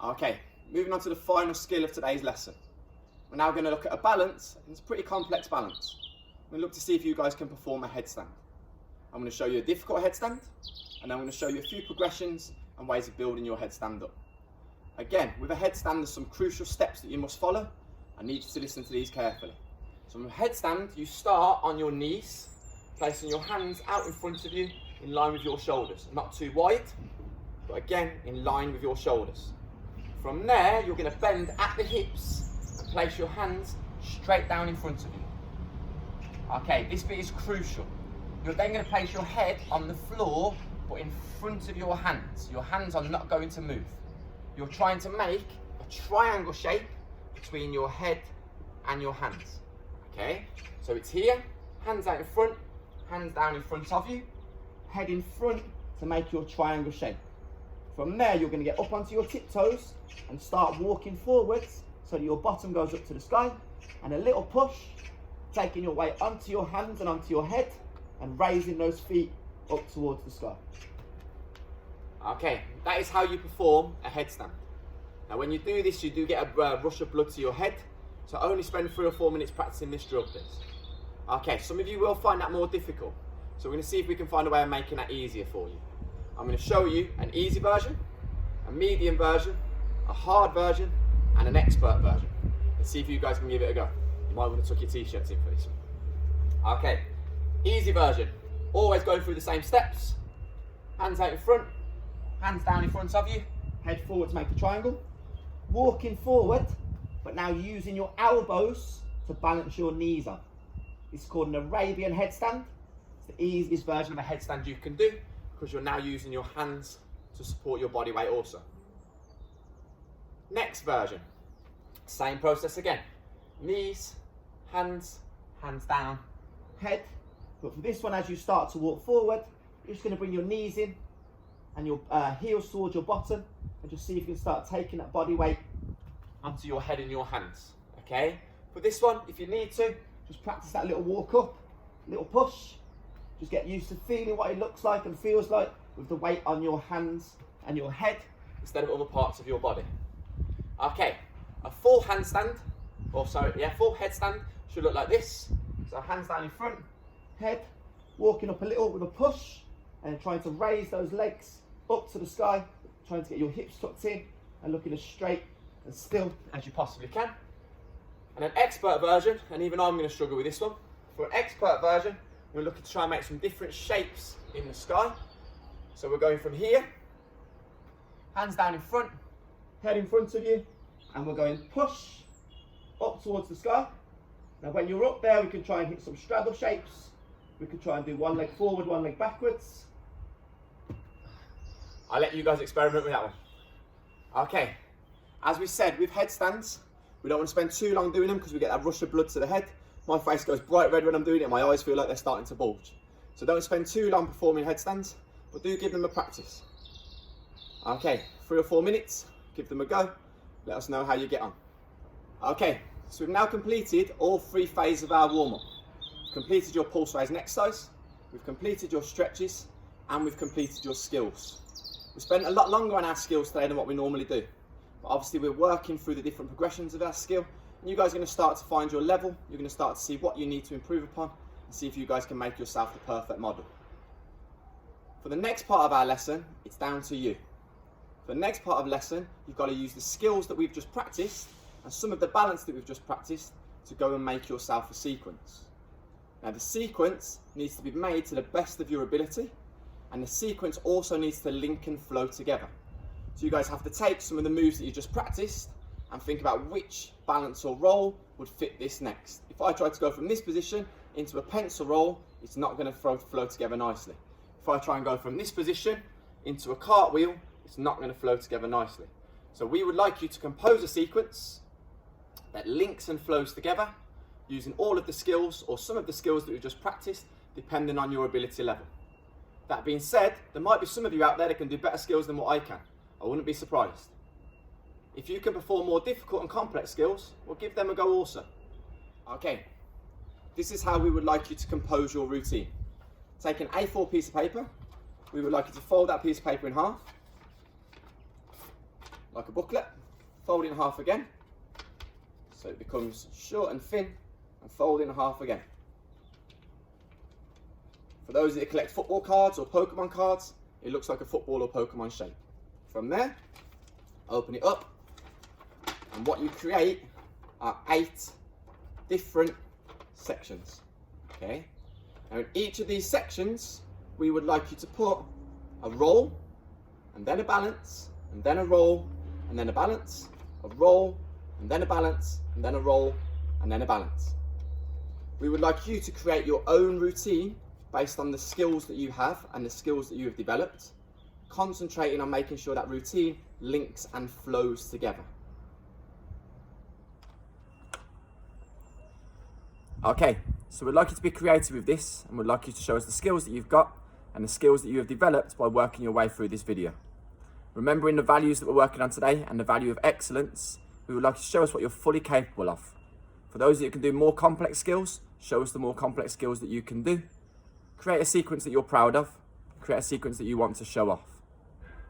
Okay, moving on to the final skill of today's lesson. We're now going to look at a balance, and it's a pretty complex balance. We're going to look to see if you guys can perform a headstand. I'm going to show you a difficult headstand, and I'm going to show you a few progressions and ways of building your headstand up. Again, with a headstand, there's some crucial steps that you must follow. I need you to listen to these carefully. So with a headstand, you start on your knees, placing your hands out in front of you in line with your shoulders. Not too wide, but again, in line with your shoulders. From there, you're going to bend at the hips and place your hands straight down in front of you. Okay, this bit is crucial. You're then going to place your head on the floor, but in front of your hands. Your hands are not going to move. You're trying to make a triangle shape between your head and your hands. Okay, so it's here, hands out in front, hands down in front of you, head in front to make your triangle shape. From there, you're going to get up onto your tiptoes and start walking forwards so that your bottom goes up to the sky, and a little push, taking your weight onto your hands and onto your head and raising those feet up towards the sky. Okay, that is how you perform a headstand. Now when you do this, you do get a rush of blood to your head, so only spend 3 or 4 minutes practicing this drill, please. Okay, some of you will find that more difficult, so we're going to see if we can find a way of making that easier for you. I'm going to show you an easy version, a medium version, a hard version, and an expert version. Let's see if you guys can give it a go. You might want to tuck your t-shirts in for this one. Okay, easy version. Always go through the same steps. Hands out in front, hands down in front of you, head forward to make a triangle. Walking forward, but now using your elbows to balance your knees on. This is called an Arabian headstand. It's the easiest version of a headstand you can do because you're now using your hands to support your body weight also. Next version, same process again. Knees, hands, hands down, head. But for this one, as you start to walk forward, you're just going to bring your knees in and your heels towards your bottom, and just see if you can start taking that body weight onto your head and your hands. Okay? For this one, if you need to, just practice that little walk up, little push. Just get used to feeling what it looks like and feels like with the weight on your hands and your head instead of other parts of your body. Okay, a full handstand, full headstand should look like this. So hands down in front, head, walking up a little with a push, and trying to raise those legs up to the sky, trying to get your hips tucked in and looking as straight and still as you possibly can. And an expert version, and even I'm going to struggle with this one. For an expert version, we're looking to try and make some different shapes in the sky. So we're going from here, hands down in front, head in front of you, and we're going push up towards the sky. Now when you're up there, we can try and hit some straddle shapes. We could try and do one leg forward, one leg backwards. I'll let you guys experiment with that one. Okay, as we said, with headstands, we don't want to spend too long doing them because we get that rush of blood to the head. My face goes bright red when I'm doing it and my eyes feel like they're starting to bulge. So don't spend too long performing headstands, but do give them a practice. Okay, 3 or 4 minutes, give them a go. Let us know how you get on. Okay, so we've now completed all 3 phases of our warm-up. We've completed your pulse raising exercise, we've completed your stretches, and we've completed your skills. We spent a lot longer on our skills today than what we normally do. But obviously we're working through the different progressions of our skill, and you guys are going to start to find your level. You're going to start to see what you need to improve upon and see if you guys can make yourself the perfect model. For the next part of our lesson, it's down to you. For the next part of the lesson, you've got to use the skills that we've just practiced and some of the balance that we've just practiced to go and make yourself a sequence. Now the sequence needs to be made to the best of your ability, and the sequence also needs to link and flow together. So you guys have to take some of the moves that you just practiced and think about which balance or roll would fit this next. If I try to go from this position into a pencil roll, it's not going to flow together nicely. If I try and go from this position into a cartwheel, it's not going to flow together nicely. So we would like you to compose a sequence that links and flows together using all of the skills or some of the skills that we've just practiced, depending on your ability level. That being said, there might be some of you out there that can do better skills than what I can. I wouldn't be surprised. If you can perform more difficult and complex skills, we'll give them a go also. Okay, this is how we would like you to compose your routine. Take an A4 piece of paper. We would like you to fold that piece of paper in half. like a booklet, fold in half again, so it becomes short and thin, and fold in half again. For those that collect football cards or Pokemon cards, it looks like a football or Pokemon shape. From there, open it up, and what you create are 8 different sections. Okay. Now in each of these sections, we would like you to put a roll, and then a balance, and then a roll, and then a balance, a roll, and then a balance, and then a roll, and then a balance. We would like you to create your own routine based on the skills that you have and the skills that you have developed, concentrating on making sure that routine links and flows together. Okay, so we'd like you to be creative with this, and we'd like you to show us the skills that you've got and the skills that you have developed by working your way through this video. Remembering the values that we're working on today and the value of excellence, we would like you to show us what you're fully capable of. For those that can do more complex skills, show us the more complex skills that you can do. Create a sequence that you're proud of. Create a sequence that you want to show off.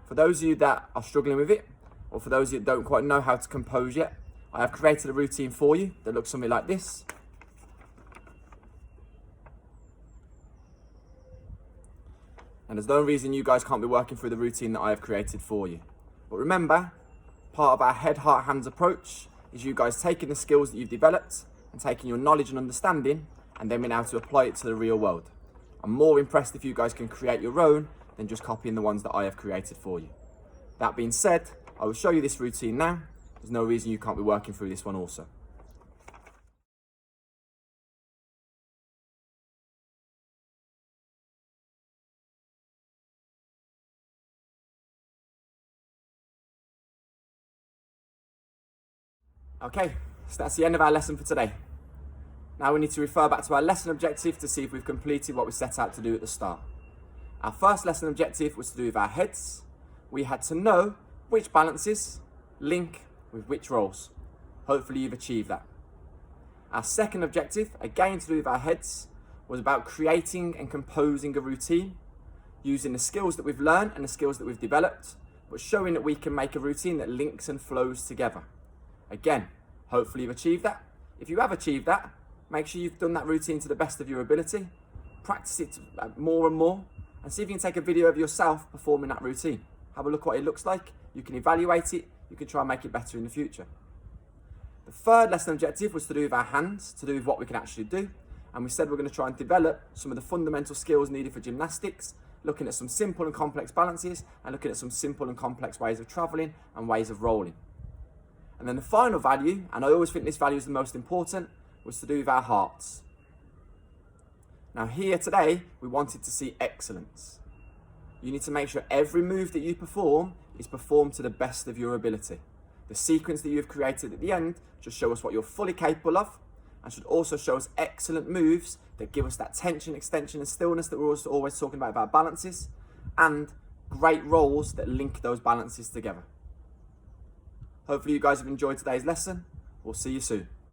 For those of you that are struggling with it, or for those of you that don't quite know how to compose yet, I have created a routine for you that looks something like this. And there's no reason you guys can't be working through the routine that I have created for you. But remember, part of our head, heart, hands approach is you guys taking the skills that you've developed and taking your knowledge and understanding and then being able to apply it to the real world. I'm more impressed if you guys can create your own than just copying the ones that I have created for you. That being said, I will show you this routine now. There's no reason you can't be working through this one also. Okay, so that's the end of our lesson for today. Now we need to refer back to our lesson objective to see if we've completed what we set out to do at the start. Our first lesson objective was to do with our heads. We had to know which balances link with which rolls. Hopefully you've achieved that. Our second objective, again to do with our heads, was about creating and composing a routine using the skills that we've learned and the skills that we've developed, but showing that we can make a routine that links and flows together. Again, hopefully you've achieved that. If you have achieved that, make sure you've done that routine to the best of your ability. Practice it more and more, and see if you can take a video of yourself performing that routine. Have a look what it looks like. You can evaluate it. You can try and make it better in the future. The third lesson objective was to do with our hands, to do with what we can actually do. And we said we're going to try and develop some of the fundamental skills needed for gymnastics, looking at some simple and complex balances, and looking at some simple and complex ways of traveling and ways of rolling. And then the final value, and I always think this value is the most important, was to do with our hearts. Now here today, we wanted to see excellence. You need to make sure every move that you perform is performed to the best of your ability. The sequence that you've created at the end should show us what you're fully capable of, and should also show us excellent moves that give us that tension, extension and stillness that we're also always talking about our balances, and great rolls that link those balances together. Hopefully you guys have enjoyed today's lesson. We'll see you soon.